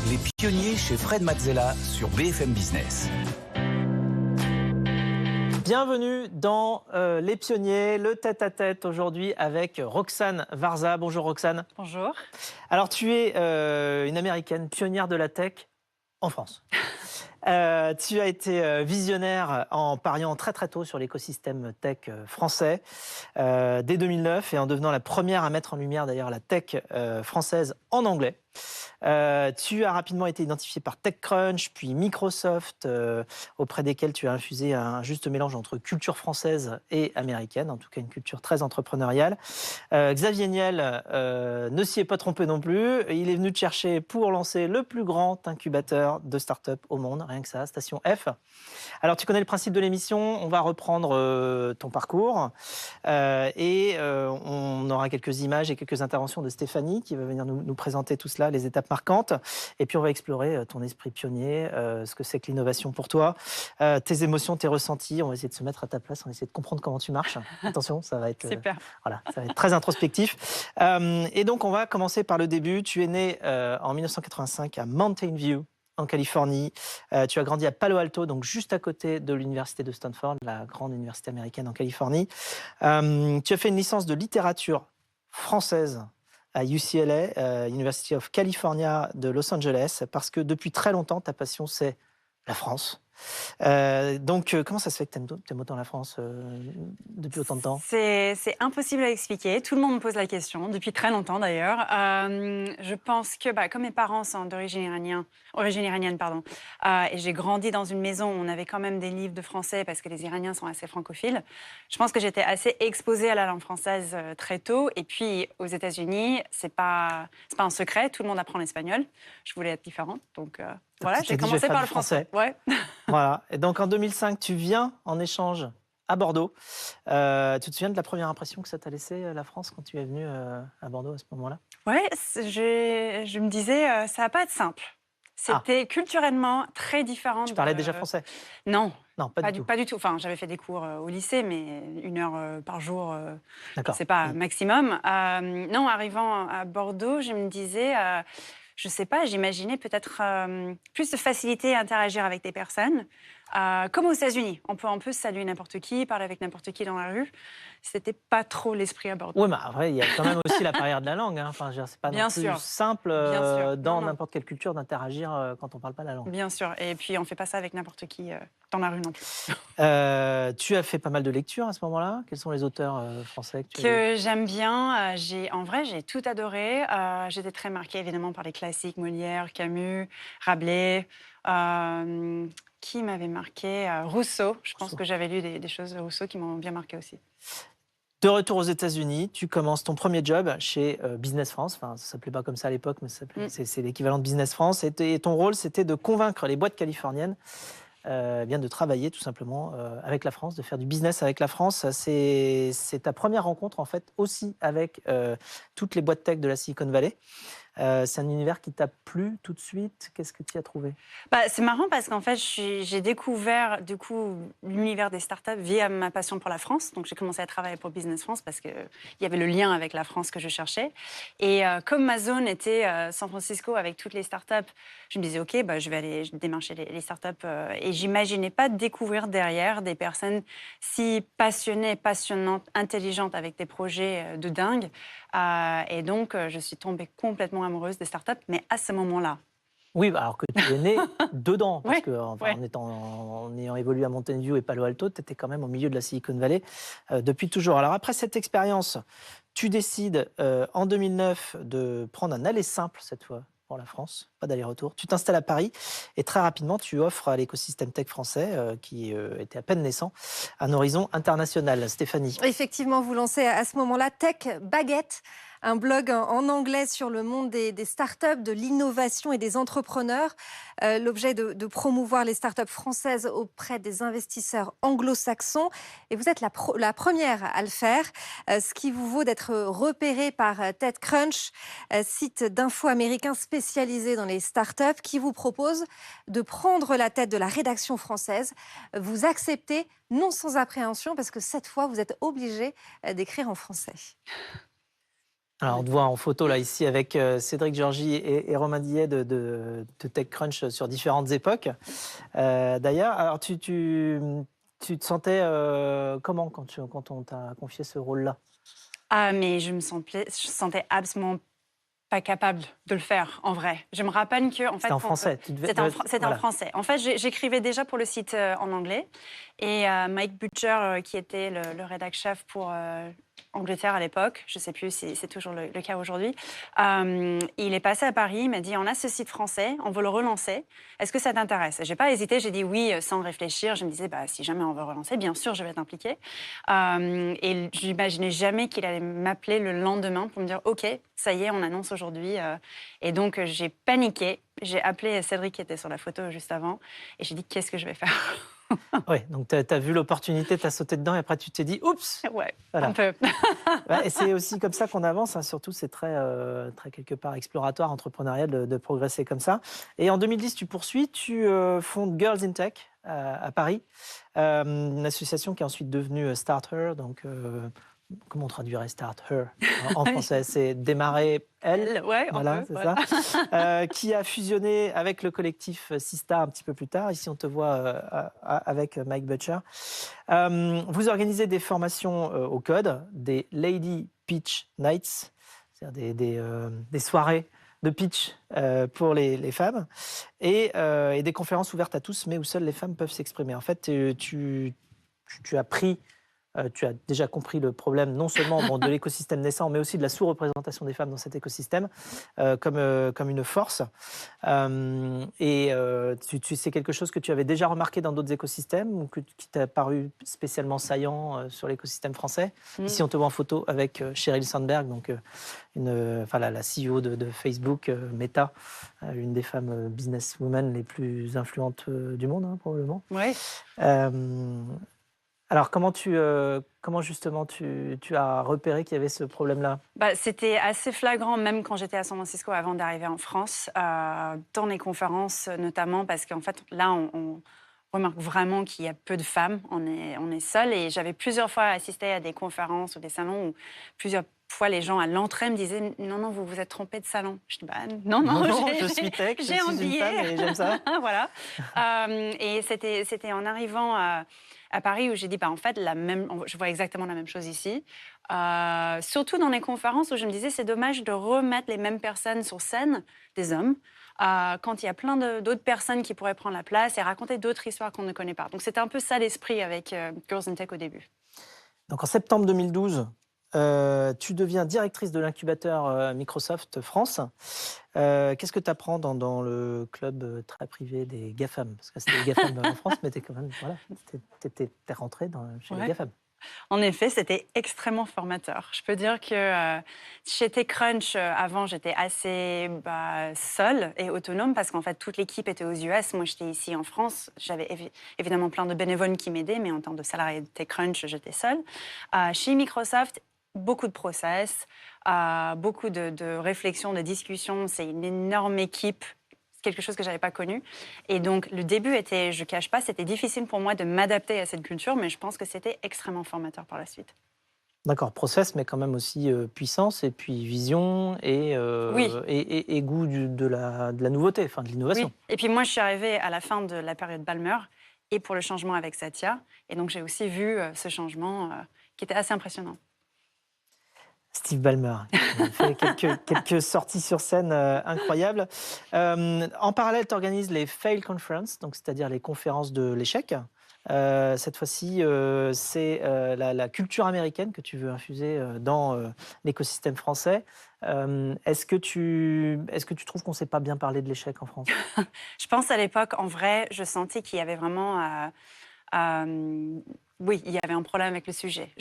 Les pionniers chez Fred Mazzella sur BFM Business. Bienvenue dans Les Pionniers, le tête-à-tête aujourd'hui avec Roxane Varza. Bonjour Roxane. Bonjour. Alors tu es une Américaine pionnière de la tech en France. Tu as été visionnaire en pariant très très tôt sur l'écosystème tech français dès 2009 et en devenant la première à mettre en lumière d'ailleurs la tech française en anglais. Tu as rapidement été identifié par TechCrunch, puis Microsoft, auprès desquels tu as infusé un juste mélange entre culture française et américaine, en tout cas une culture très entrepreneuriale. Xavier Niel ne s'y est pas trompé non plus. Il est venu te chercher pour lancer le plus grand incubateur de start-up au monde, rien que ça, Station F. Alors tu connais le principe de l'émission, on va reprendre ton parcours et on aura quelques images et quelques interventions de Stéphanie qui va venir nous présenter tout cela, les étapes marquantes. Et puis on va explorer ton esprit pionnier, ce que c'est que l'innovation pour toi, tes émotions, tes ressentis. On va essayer de se mettre à ta place, on va essayer de comprendre comment tu marches. Attention, ça va être, Super. Voilà, ça va être très introspectif. Et donc on va commencer par le début. Tu es né en 1985 à Mountain View, en Californie. Tu as grandi à Palo Alto, donc juste à côté de l'université de Stanford, la grande université américaine en Californie. Tu as fait une licence de littérature française à UCLA, University of California de Los Angeles, parce que depuis très longtemps, ta passion, c'est la France. Donc, comment ça se fait que tu aimes autant la France depuis autant de temps ? C'est impossible à expliquer. Tout le monde me pose la question, depuis très longtemps d'ailleurs. Je pense que, comme mes parents sont d'origine iranienne, et j'ai grandi dans une maison où on avait quand même des livres de français parce que les Iraniens sont assez francophiles, je pense que j'étais assez exposée à la langue française très tôt. Et puis, aux États-Unis, c'est pas un secret, tout le monde apprend l'espagnol. Je voulais être différente, donc voilà, j'ai commencé par le français. Ouais. Voilà. Et donc en 2005, tu viens en échange à Bordeaux. Tu te souviens de la première impression que ça t'a laissé la France quand tu es venu à Bordeaux à ce moment-là ? Ouais, je me disais, ça va pas être simple. C'était culturellement très différent. Tu parlais déjà français ? Non. Non, pas du tout. Pas du tout. Enfin, j'avais fait des cours au lycée, mais 1 heure par jour, c'est pas maximum. Non, arrivant à Bordeaux, je me disais, je sais pas, j'imaginais peut-être plus de facilité à interagir avec des personnes. Comme aux États-Unis, on peut un peu saluer n'importe qui, parler avec n'importe qui dans la rue. C'était pas trop l'esprit à Bordeaux. Oui, mais après, il y a quand même aussi la barrière de la langue. Hein. Enfin, c'est pas non plus simple dans n'importe quelle culture d'interagir quand on parle pas la langue. Bien sûr. Et puis, on fait pas ça avec n'importe qui dans la rue non plus. Tu as fait pas mal de lectures à ce moment-là. Quels sont les auteurs français que j'aime bien? En vrai, j'ai tout adoré. J'étais très marquée, évidemment, par les classiques Molière, Camus, Rabelais. Qui m'avait marqué? Rousseau. Je pense que j'avais lu des choses de Rousseau qui m'ont bien marqué aussi. De retour aux États-Unis, tu commences ton premier job chez Business France. Enfin, ça s'appelait pas comme ça à l'époque, mais c'est l'équivalent de Business France. Et ton rôle, c'était de convaincre les boîtes californiennes de travailler tout simplement avec la France, de faire du business avec la France. C'est ta première rencontre en fait aussi avec toutes les boîtes tech de la Silicon Valley. C'est un univers qui t'a plu tout de suite. Qu'est-ce que tu as trouvé ? C'est marrant parce qu'en fait, j'ai découvert du coup l'univers des startups via ma passion pour la France. Donc, j'ai commencé à travailler pour Business France parce qu'il y avait le lien avec la France que je cherchais. Et comme ma zone était San Francisco avec toutes les startups, je me disais, OK, je vais aller démarcher les startups. Et j'imaginais pas découvrir derrière des personnes si passionnées, passionnantes, intelligentes avec des projets de dingue. Et donc, je suis tombée complètement amoureuse des startups, mais à ce moment-là. Oui, alors que tu es né dedans, parce en ayant évolué à Mountain View et Palo Alto, tu étais quand même au milieu de la Silicon Valley depuis toujours. Alors après cette expérience, tu décides en 2009 de prendre un aller simple cette fois pour la France, pas d'aller-retour. Tu t'installes à Paris et très rapidement, tu offres à l'écosystème tech français, qui était à peine naissant, un horizon international. Stéphanie. Effectivement, vous lancez à ce moment-là Tech Baguette, un blog en anglais sur le monde des startups, de l'innovation et des entrepreneurs. L'objet de promouvoir les startups françaises auprès des investisseurs anglo-saxons. Et vous êtes la première à le faire, ce qui vous vaut d'être repéré par TechCrunch, site d'info américain spécialisé dans les startups, qui vous propose de prendre la tête de la rédaction française. Vous acceptez, non sans appréhension, parce que cette fois, vous êtes obligé d'écrire en français. Alors, on te voit en photo là ici avec Cédric Georgie et Romain Dillet de TechCrunch sur différentes époques. D'ailleurs, alors tu te sentais comment quand on t'a confié ce rôle-là? Ah, mais je sentais absolument pas capable de le faire, en vrai. Je me rappelle que... En fait, C'était en français. C'était en français. En fait, j'écrivais déjà pour le site en anglais. Et Mike Butcher, qui était le rédac-chef pour Angleterre à l'époque, je ne sais plus si c'est toujours le cas aujourd'hui, il est passé à Paris, il m'a dit, on a ce site français, on veut le relancer. Est-ce que ça t'intéresse? Je n'ai pas hésité, j'ai dit oui sans réfléchir. Je me disais, si jamais on veut relancer, bien sûr, je vais être impliquée. Et je n'imaginais jamais qu'il allait m'appeler le lendemain pour me dire, OK, ça y est, on annonce aujourd'hui. Et donc, j'ai paniqué. J'ai appelé Cédric qui était sur la photo juste avant. Et j'ai dit, qu'est-ce que je vais faire? Oui, donc tu as vu l'opportunité, tu as sauté dedans et après tu t'es dit, oups! Ouais, voilà. un peu. Et c'est aussi comme ça qu'on avance, hein. Surtout c'est très quelque part exploratoire, entrepreneurial de progresser comme ça. Et en 2010, tu poursuis, tu fondes Girls in Tech à Paris, une association qui est ensuite devenue Start Her, donc comment on traduirait Start Her en français? C'est démarrer elle, Ouais, voilà, c'est voilà. ça. Qui a fusionné avec le collectif Sista un petit peu plus tard. Ici, on te voit avec Mike Butcher. Vous organisez des formations au code, des Lady Pitch Nights, c'est-à-dire des soirées de pitch pour les femmes, et des conférences ouvertes à tous, mais où seules les femmes peuvent s'exprimer. En fait, tu as pris... tu as déjà compris le problème non seulement de l'écosystème naissant, mais aussi de la sous-représentation des femmes dans cet écosystème comme une force. C'est quelque chose que tu avais déjà remarqué dans d'autres écosystèmes ou qui t'a paru spécialement saillant sur l'écosystème français? Ici, on te voit en photo avec Sheryl Sandberg, donc la CEO de Facebook, Meta, une des femmes businesswomen les plus influentes du monde, hein, probablement. Oui. Alors, comment justement tu as repéré qu'il y avait ce problème-là? C'était assez flagrant, même quand j'étais à San Francisco avant d'arriver en France, dans les conférences notamment, parce qu'en fait, là, on remarque vraiment qu'il y a peu de femmes, on est seul. Et j'avais plusieurs fois assisté à des conférences ou des salons où plusieurs fois les gens à l'entrée me disaient « Non, vous vous êtes trompé de salon ». Je dis « Non, je suis tech, je suis une femme et j'aime ça ». Voilà. Et c'était en arrivant à Paris où j'ai dit en fait, je vois exactement la même chose ici. Surtout dans les conférences où je me disais c'est dommage de remettre les mêmes personnes sur scène, des hommes, quand il y a plein d'autres personnes qui pourraient prendre la place et raconter d'autres histoires qu'on ne connaît pas. Donc c'était un peu ça l'esprit avec Girls in Tech au début. Donc en septembre 2012, tu deviens directrice de l'incubateur Microsoft France. Qu'est-ce que tu apprends dans le club très privé des GAFAM? Parce que c'était les GAFAM en France, mais t'es rentrée chez les GAFAM. En effet, c'était extrêmement formateur. Je peux dire que chez TechCrunch, avant, j'étais assez seule et autonome parce qu'en fait, toute l'équipe était aux US. Moi, j'étais ici en France. J'avais évidemment plein de bénévoles qui m'aidaient, mais en tant que salarié de TechCrunch, j'étais seule. Chez Microsoft, beaucoup de process, beaucoup de réflexions, de discussions. C'est une énorme équipe, quelque chose que je n'avais pas connu. Et donc, le début était, je ne cache pas, c'était difficile pour moi de m'adapter à cette culture, mais je pense que c'était extrêmement formateur par la suite. D'accord, process, mais quand même aussi puissance, et puis vision, et goût de la nouveauté, de l'innovation. Oui. Et puis moi, je suis arrivée à la fin de la période Ballmer, et pour le changement avec Satya. Et donc, j'ai aussi vu ce changement qui était assez impressionnant. Steve Ballmer, qui a fait quelques sorties sur scène incroyables. En parallèle, tu organises les Fail Conference, c'est-à-dire les conférences de l'échec. Cette fois-ci, c'est la culture américaine que tu veux infuser dans l'écosystème français. Est-ce que tu trouves qu'on ne s'est pas bien parlé de l'échec en France? Je pense à l'époque, en vrai, je sentais qu'il y avait vraiment... oui, il y avait un problème avec le sujet.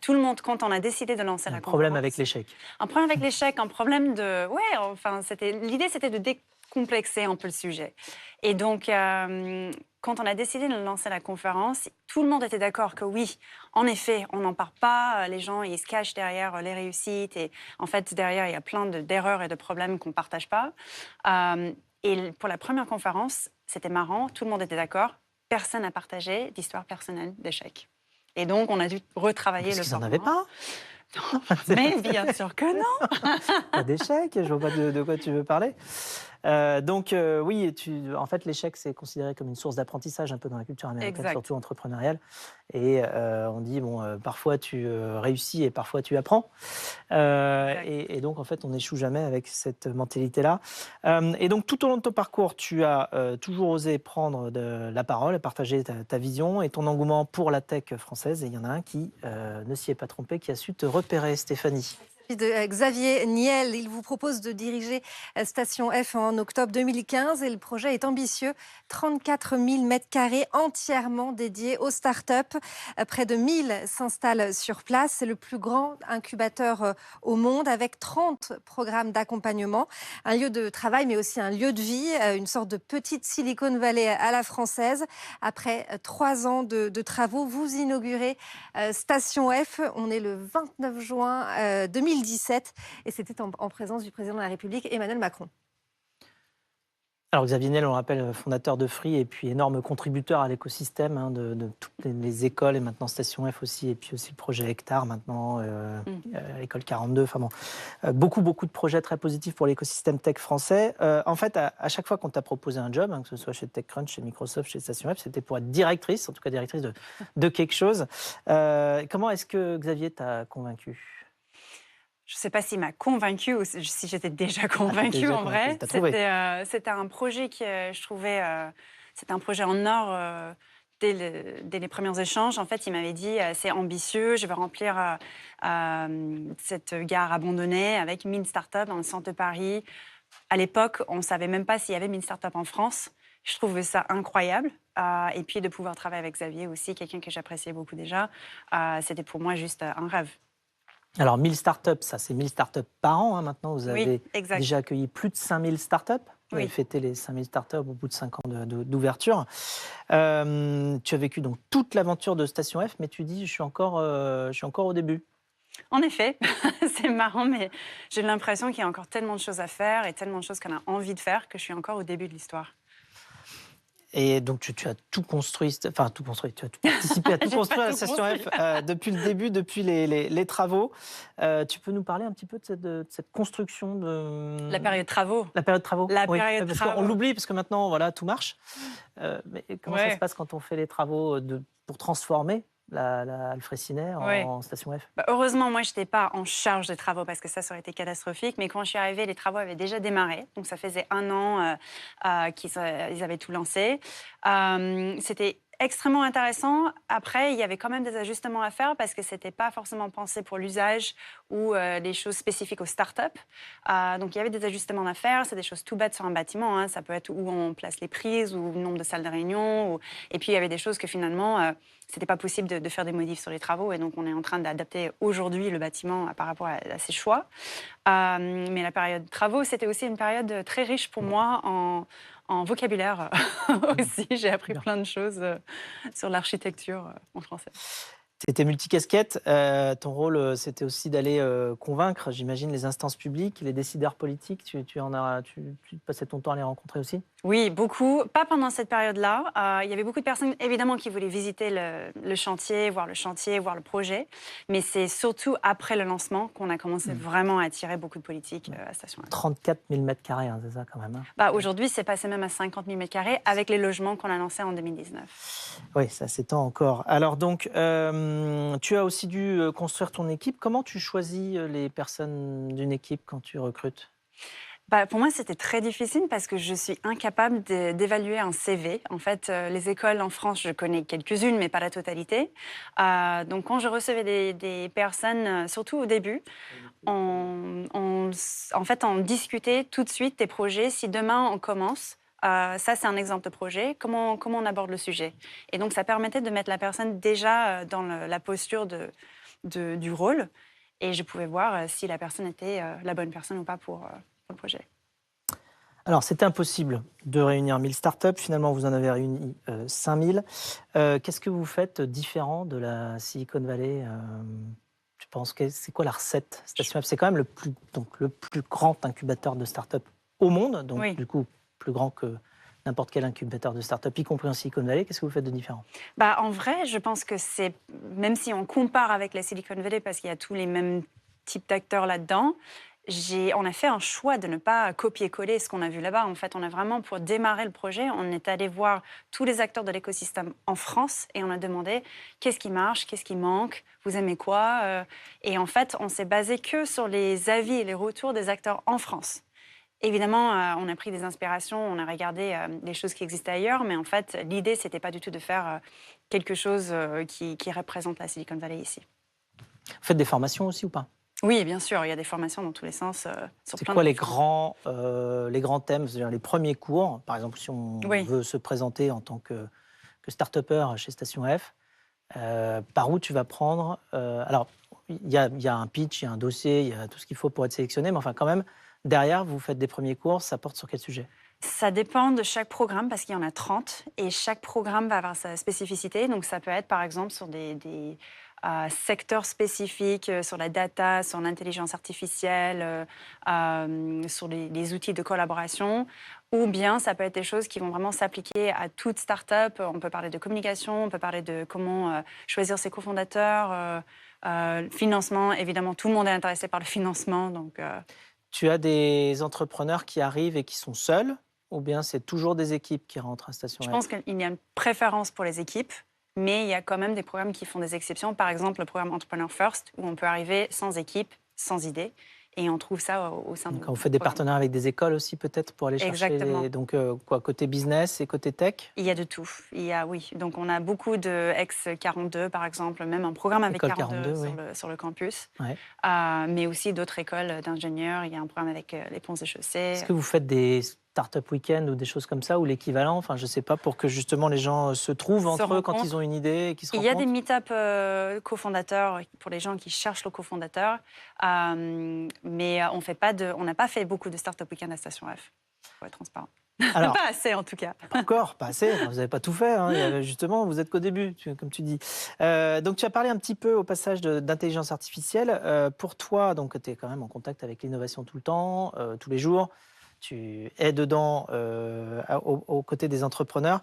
Tout le monde, quand on a décidé de lancer la conférence... Un problème avec l'échec. Un problème avec l'échec, un problème de... Ouais, enfin, l'idée, c'était de décomplexer un peu le sujet. Et donc, quand on a décidé de lancer la conférence, tout le monde était d'accord que oui, en effet, on n'en parle pas. Les gens, ils se cachent derrière les réussites. Et en fait, derrière, il y a plein d'erreurs et de problèmes qu'on ne partage pas. Et pour la première conférence, c'était marrant. Tout le monde était d'accord. Personne n'a partagé d'histoire personnelle d'échec. Et donc, on a dû retravailler le format. Parce qu'ils n'en avaient pas. Mais bien sûr que non. Pas d'échec, je vois pas de quoi tu veux parler. Oui, en fait, l'échec, c'est considéré comme une source d'apprentissage un peu dans la culture américaine, Exact. surtout entrepreneuriale. Et on dit, bon, parfois tu réussis et parfois tu apprends. Exact. Et donc, en fait, on n'échoue jamais avec cette mentalité-là. Et donc, tout au long de ton parcours, tu as toujours osé prendre de la parole, et partager ta vision et ton engouement pour la tech française. Et il y en a un qui ne s'y est pas trompé, qui a su te repérer, Stéphanie. De Xavier Niel, il vous propose de diriger Station F en octobre 2015 et le projet est ambitieux. 34 000 mètres carrés entièrement dédiés aux startups. Près de 1000 s'installent sur place. C'est le plus grand incubateur au monde avec 30 programmes d'accompagnement. Un lieu de travail mais aussi un lieu de vie, une sorte de petite Silicon Valley à la française. Après 3 ans de travaux, vous inaugurez Station F. On est le 29 juin 2017 et c'était en présence du président de la République, Emmanuel Macron. Alors Xavier Niel, on le rappelle, fondateur de Free et puis énorme contributeur à l'écosystème de toutes les écoles et maintenant Station F aussi, et puis aussi le projet Hectare maintenant, l'école 42, enfin bon, beaucoup de projets très positifs pour l'écosystème tech français. En fait, à chaque fois qu'on t'a proposé un job, que ce soit chez TechCrunch, chez Microsoft, chez Station F, c'était pour être directrice, en tout cas directrice de quelque chose. Comment est-ce que Xavier t'a convaincu ? Je ne sais pas s'il m'a convaincue ou si j'étais déjà convaincue en vrai. C'était un projet que je trouvais, c'était un projet en or dès les premiers échanges. En fait, il m'avait dit c'est ambitieux, je vais remplir cette gare abandonnée avec 1000 startups dans le centre de Paris. À l'époque, on ne savait même pas s'il y avait 1000 startups en France. Je trouvais ça incroyable. Et puis de pouvoir travailler avec Xavier aussi, quelqu'un que j'appréciais beaucoup déjà, c'était pour moi juste un rêve. Alors, 1000 startups, ça c'est 1000 startups par an. Maintenant, vous avez déjà accueilli plus de 5000 startups. Vous avez fêté les 5000 startups au bout de 5 ans d'ouverture. Tu as vécu donc toute l'aventure de Station F, mais tu dis, je suis encore au début. En effet, c'est marrant, mais j'ai l'impression qu'il y a encore tellement de choses à faire et tellement de choses qu'on a envie de faire que je suis encore au début de l'histoire. Et donc, tu as tout construit, tu as tout participé à tout construire à la Station F depuis le début, depuis les travaux. Tu peux nous parler un petit peu de cette construction de... La période travaux. La période travaux. Période parce travaux. qu'on l'oublie, parce que maintenant, voilà, tout marche. Mais comment ça se passe quand on fait les travaux pour transformer Alfred Sinet en Station F? Heureusement, moi, je n'étais pas en charge des travaux parce que ça aurait été catastrophique. Mais quand je suis arrivée, les travaux avaient déjà démarré. Donc, ça faisait 1 an qu'ils avaient tout lancé. C'était extrêmement intéressant. Après, il y avait quand même des ajustements à faire parce que ce n'était pas forcément pensé pour l'usage ou les choses spécifiques aux startups. Donc, il y avait des ajustements à faire. C'est des choses tout bêtes sur un bâtiment. Ça peut être où on place les prises ou le nombre de salles de réunion. Et puis, il y avait des choses que finalement, ce n'était pas possible de faire des modifs sur les travaux. Et donc, on est en train d'adapter aujourd'hui le bâtiment par rapport à ces choix. Mais la période travaux, c'était aussi une période très riche pour moi en vocabulaire aussi. J'ai appris plein de choses sur l'architecture en français. Tu étais multicasquette. Ton rôle, c'était aussi d'aller convaincre, j'imagine, les instances publiques, les décideurs politiques. Tu passais ton temps à les rencontrer aussi? Oui, beaucoup. Pas pendant cette période-là. Il y avait beaucoup de personnes, évidemment, qui voulaient visiter le chantier, voir le projet. Mais c'est surtout après le lancement qu'on a commencé vraiment à attirer beaucoup de politiques à Station F. 34 000 mètres carrés, c'est ça quand même. Aujourd'hui, c'est passé même à 50 000 mètres carrés avec les logements qu'on a lancés en 2019. Oui, ça s'étend encore. Alors donc, tu as aussi dû construire ton équipe. Comment tu choisis les personnes d'une équipe quand tu recrutes? Pour moi, c'était très difficile parce que je suis incapable d'évaluer un CV. En fait, les écoles en France, je connais quelques-unes, mais pas la totalité. Donc, quand je recevais des personnes, surtout au début, on discutait tout de suite des projets. Si demain, on commence, ça, c'est un exemple de projet. Comment on aborde le sujet? Et donc, ça permettait de mettre la personne déjà dans la posture du rôle. Et je pouvais voir si la personne était la bonne personne ou pas pour le projet. Alors, c'était impossible de réunir 1000 startups. Finalement, vous en avez réuni 5000. Qu'est-ce que vous faites différent de la Silicon Valley? Tu penses que c'est quoi la recette? Station F, c'est quand même le plus grand incubateur de startups au monde, donc du coup plus grand que n'importe quel incubateur de start-up, y compris en Silicon Valley. Qu'est-ce que vous faites de différent? En vrai, je pense que même si on compare avec la Silicon Valley, parce qu'il y a tous les mêmes types d'acteurs là-dedans, on a fait un choix de ne pas copier-coller ce qu'on a vu là-bas. En fait, on a vraiment, pour démarrer le projet, on est allé voir tous les acteurs de l'écosystème en France et on a demandé qu'est-ce qui marche, qu'est-ce qui manque, vous aimez quoi. Et en fait, on s'est basé que sur les avis et les retours des acteurs en France. Évidemment, on a pris des inspirations, on a regardé les choses qui existaient ailleurs, mais en fait, l'idée, c'était pas du tout de faire quelque chose qui représente la Silicon Valley ici. Vous faites des formations aussi ou pas? Oui, bien sûr, il y a des formations dans tous les sens. Sur C'est plein quoi de les grands thèmes, c'est-à-dire les premiers cours? Par exemple, si on veut se présenter en tant que start-upper chez Station F, par où tu vas prendre alors, il y a un pitch, il y a un dossier, il y a tout ce qu'il faut pour être sélectionné, mais enfin, quand même, derrière, vous faites des premiers cours, ça porte sur quel sujet? Ça dépend de chaque programme parce qu'il y en a 30 et chaque programme va avoir sa spécificité. Donc, ça peut être, par exemple, sur des secteurs spécifiques, sur la data, sur l'intelligence artificielle, sur les outils de collaboration. Ou bien, ça peut être des choses qui vont vraiment s'appliquer à toute start-up. On peut parler de communication, on peut parler de comment choisir ses cofondateurs, financement. Évidemment, tout le monde est intéressé par le financement. Donc, Tu as des entrepreneurs qui arrivent et qui sont seuls, ou bien c'est toujours des équipes qui rentrent à Station F? je pense qu'il y a une préférence pour les équipes. Mais il y a quand même des programmes qui font des exceptions. Par exemple, le programme Entrepreneur First, où on peut arriver sans équipe, sans idée. Et on trouve ça au sein de... Quand vous faites des partenariats avec des écoles aussi, peut-être, pour aller chercher... Exactement. Donc, quoi, côté business et côté tech? Il y a de tout. Oui. Donc, on a beaucoup de ex-42, par exemple, même un programme avec École 42 42, sur le campus. Ouais. Mais aussi d'autres écoles d'ingénieurs. Il y a un programme avec les ponts et chaussées. Est-ce que vous faites des start-up week-end ou des choses comme ça, ou l'équivalent? Enfin, je ne sais pas, pour que justement les gens se trouvent entre eux quand ils ont une idée et qu'ils se rencontrent? Il y a des meet-up cofondateurs pour les gens qui cherchent le cofondateur. Mais on n'a pas fait beaucoup de start-up week-end à Station F, pour être transparent. Alors, pas assez, en tout cas. pas encore, pas assez. Vous n'avez pas tout fait. Hein. Justement, vous êtes qu'au début, comme tu dis. Donc, tu as parlé un petit peu au passage d'intelligence artificielle. Pour toi, donc, tu es quand même en contact avec l'innovation tout le temps, tous les jours. Tu es dedans aux côtés des entrepreneurs.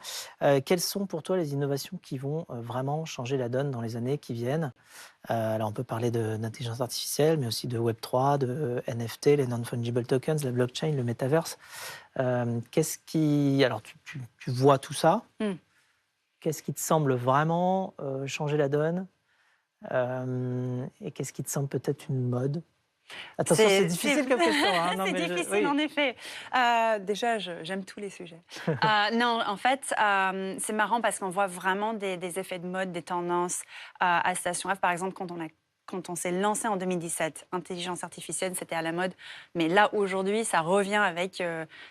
Quelles sont pour toi les innovations qui vont vraiment changer la donne dans les années qui viennent? Alors, on peut parler d'intelligence artificielle, mais aussi de Web3, de NFT, les non-fungible tokens, la blockchain, le metaverse. Qu'est-ce qui... Alors, tu vois tout ça. Qu'est-ce qui te semble vraiment changer la donne? Et qu'est-ce qui te semble peut-être une mode? Attention, c'est difficile comme question. Hein. C'est difficile, en effet. Déjà, j'aime tous les sujets. Non, en fait, c'est marrant parce qu'on voit vraiment des effets de mode, des tendances à Station F. Par exemple, quand on s'est lancé en 2017, intelligence artificielle, c'était à la mode. Mais là, aujourd'hui, ça revient avec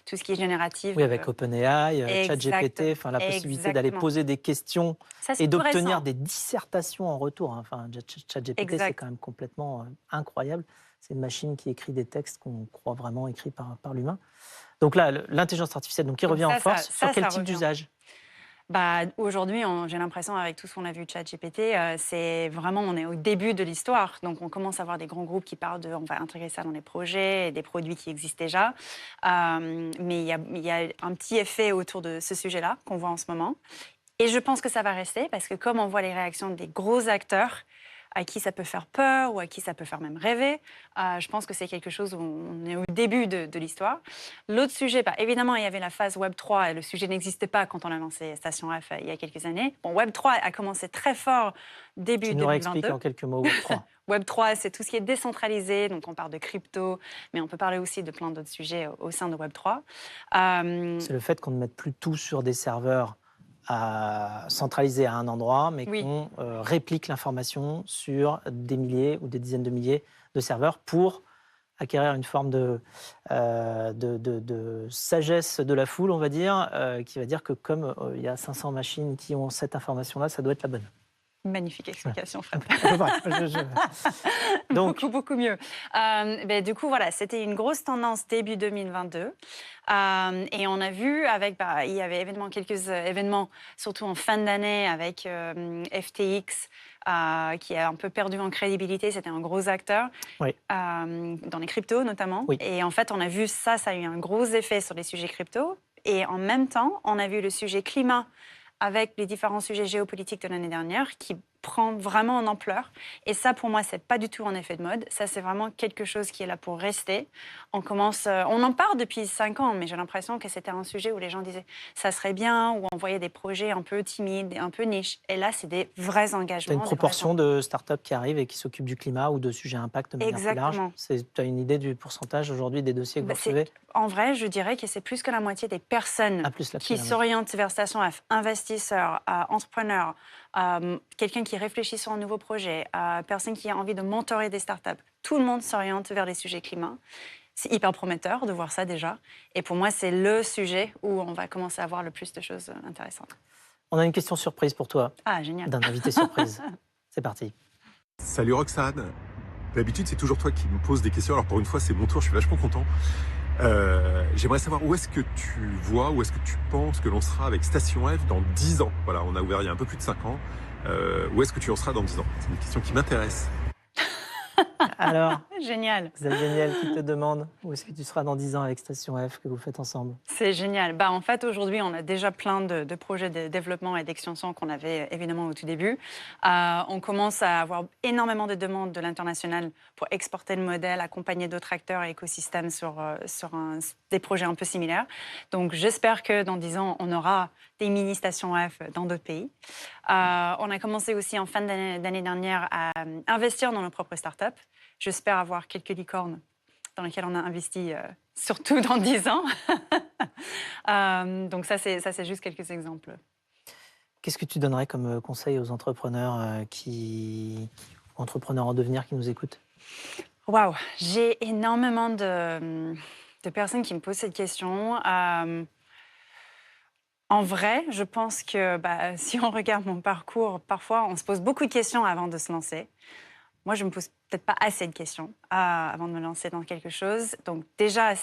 tout ce qui est génératif. Oui, avec OpenAI, ChatGPT, la possibilité d'aller poser des questions et d'obtenir des dissertations en retour. Hein. Enfin, ChatGPT, c'est quand même complètement incroyable. C'est une machine qui écrit des textes qu'on croit vraiment écrits par l'humain. Donc là, l'intelligence artificielle qui revient en force, sur quel type d'usage? Aujourd'hui, j'ai l'impression, avec tout ce qu'on a vu de ChatGPT, c'est vraiment, on est au début de l'histoire. Donc, on commence à voir des grands groupes qui parlent on va intégrer ça dans les projets et des produits qui existent déjà. Mais il y a un petit effet autour de ce sujet-là qu'on voit en ce moment. Et je pense que ça va rester parce que comme on voit les réactions des gros acteurs, à qui ça peut faire peur ou à qui ça peut faire même rêver. Je pense que c'est quelque chose où on est au début de l'histoire. L'autre sujet, évidemment, il y avait la phase Web 3 et le sujet n'existait pas quand on a lancé Station F il y a quelques années. Web 3 a commencé très fort début 2022. Tu nous réexpliques en quelques mots Web 3. Web 3, c'est tout ce qui est décentralisé, donc on parle de crypto, mais on peut parler aussi de plein d'autres sujets au sein de Web 3. C'est le fait qu'on ne mette plus tout sur des serveurs centralisé à un endroit, mais qu'on réplique l'information sur des milliers ou des dizaines de milliers de serveurs pour acquérir une forme de sagesse de la foule, on va dire, qui va dire que comme il y a 500 machines qui ont cette information-là, ça doit être la bonne. Magnifique explication, Fred. Donc, beaucoup mieux. Du coup, voilà, c'était une grosse tendance début 2022. Et on a vu, il y avait quelques événements, surtout en fin d'année, avec FTX, qui a un peu perdu en crédibilité. C'était un gros acteur, dans les cryptos notamment. Oui. Et en fait, on a vu ça a eu un gros effet sur les sujets crypto. Et en même temps, on a vu le sujet climat avec les différents sujets géopolitiques de l'année dernière qui prend vraiment en ampleur. Et ça, pour moi, c'est pas du tout un effet de mode. Ça, c'est vraiment quelque chose qui est là pour rester. On en parle depuis 5 ans, mais j'ai l'impression que c'était un sujet où les gens disaient ça serait bien, où on voyait des projets un peu timides, un peu niches. Et là, c'est des vrais engagements. Tu as une proportion de startups qui arrivent et qui s'occupent du climat ou de sujets impact de manière plus large. Tu as une idée du pourcentage aujourd'hui des dossiers que vous recevez? En vrai, je dirais que c'est plus que la moitié des personnes qui s'orientent vers Station F, investisseurs, entrepreneurs, quelqu'un qui réfléchit sur un nouveau projet, personne qui a envie de mentorer des startups. Tout le monde s'oriente vers les sujets climat. C'est hyper prometteur de voir ça déjà. Et pour moi, c'est le sujet où on va commencer à voir le plus de choses intéressantes. On a une question surprise pour toi. Ah, génial. D'un invité surprise. C'est parti. Salut Roxane. D'habitude, c'est toujours toi qui me poses des questions. Alors pour une fois, c'est mon tour, je suis vachement content. J'aimerais savoir où est-ce que tu vois, où est-ce que tu penses que l'on sera avec Station F dans 10 ans. Voilà, on a ouvert il y a un peu plus de 5 ans. Où est-ce que tu en seras dans 10 ans? C'est une question qui m'intéresse. Alors, génial. C'est génial qui te demande où est-ce que tu seras dans 10 ans avec Station F que vous faites ensemble. C'est génial. En fait, aujourd'hui, on a déjà plein de projets de développement et d'extension qu'on avait évidemment au tout début. On commence à avoir énormément de demandes de l'international pour exporter le modèle, accompagner d'autres acteurs et écosystèmes sur des projets un peu similaires. Donc, j'espère que dans 10 ans, on aura des mini-stations F dans d'autres pays. On a commencé aussi en fin d'année dernière à investir dans nos propres startups. J'espère avoir quelques licornes dans lesquelles on a investi, surtout dans 10 ans. Donc ça, c'est juste quelques exemples. Qu'est-ce que tu donnerais comme conseil aux entrepreneurs entrepreneurs en devenir qui nous écoutent? Waouh, j'ai énormément de personnes qui me posent cette question. En vrai, je pense que si on regarde mon parcours, parfois on se pose beaucoup de questions avant de se lancer. Moi, je me pose peut-être pas assez de questions avant de me lancer dans quelque chose. Donc déjà,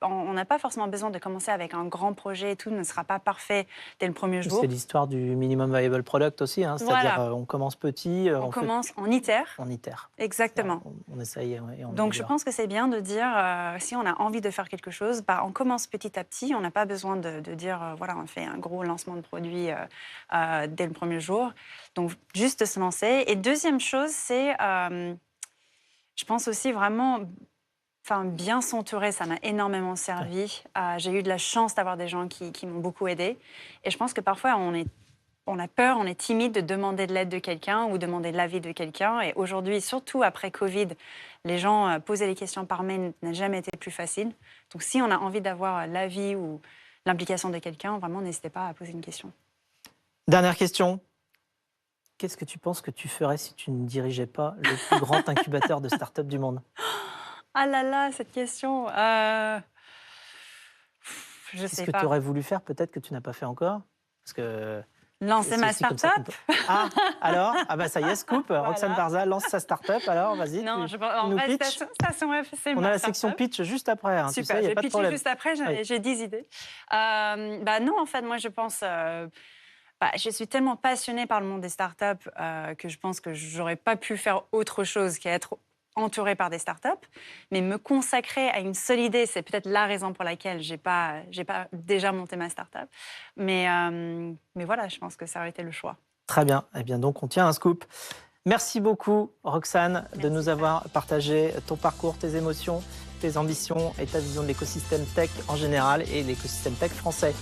on n'a pas forcément besoin de commencer avec un grand projet et tout ne sera pas parfait dès le premier jour. C'est l'histoire du minimum viable product aussi, hein, c'est-à-dire on commence petit. On itère. On itère. Exactement. On essaye et on Donc je pense que c'est bien de dire, si on a envie de faire quelque chose, on commence petit à petit. On n'a pas besoin de dire, voilà, on fait un gros lancement de produit dès le premier jour. Donc juste de se lancer. Et deuxième chose, c'est, je pense aussi vraiment... bien s'entourer, ça m'a énormément servi. J'ai eu de la chance d'avoir des gens qui m'ont beaucoup aidée. Et je pense que parfois, on a peur, on est timide de demander de l'aide de quelqu'un ou demander de l'avis de quelqu'un. Et aujourd'hui, surtout après Covid, les gens poser les questions par mail n'a jamais été plus facile. Donc si on a envie d'avoir l'avis ou l'implication de quelqu'un, vraiment, n'hésitez pas à poser une question. Dernière question. Qu'est-ce que tu penses que tu ferais si tu ne dirigeais pas le plus grand incubateur de start-up du monde? Ah là là, cette question. Je sais pas. Qu'est-ce que tu aurais voulu faire, peut-être que tu n'as pas fait encore? Parce que lancer ma start-up. Ah, alors? Ah bah ça y est, scoop. Voilà. Roxane Barza lance sa start-up, alors vas-y. Non, en vrai, Station F, c'est On a la section pitch juste après. Hein, super, tu sais, j'ai pitché juste après, oui. J'ai 10 idées. Non, en fait, moi, je pense... je suis tellement passionnée par le monde des startups que je pense que je n'aurais pas pu faire autre chose qu'être entourée par des startups, mais me consacrer à une seule idée, c'est peut-être la raison pour laquelle j'ai pas déjà monté ma startup. Mais voilà, je pense que ça aurait été le choix. Très bien. Eh bien, donc, on tient un scoop. Merci beaucoup, Roxane, de nous avoir partagé ton parcours, tes émotions, tes ambitions et ta vision de l'écosystème tech en général et l'écosystème tech français.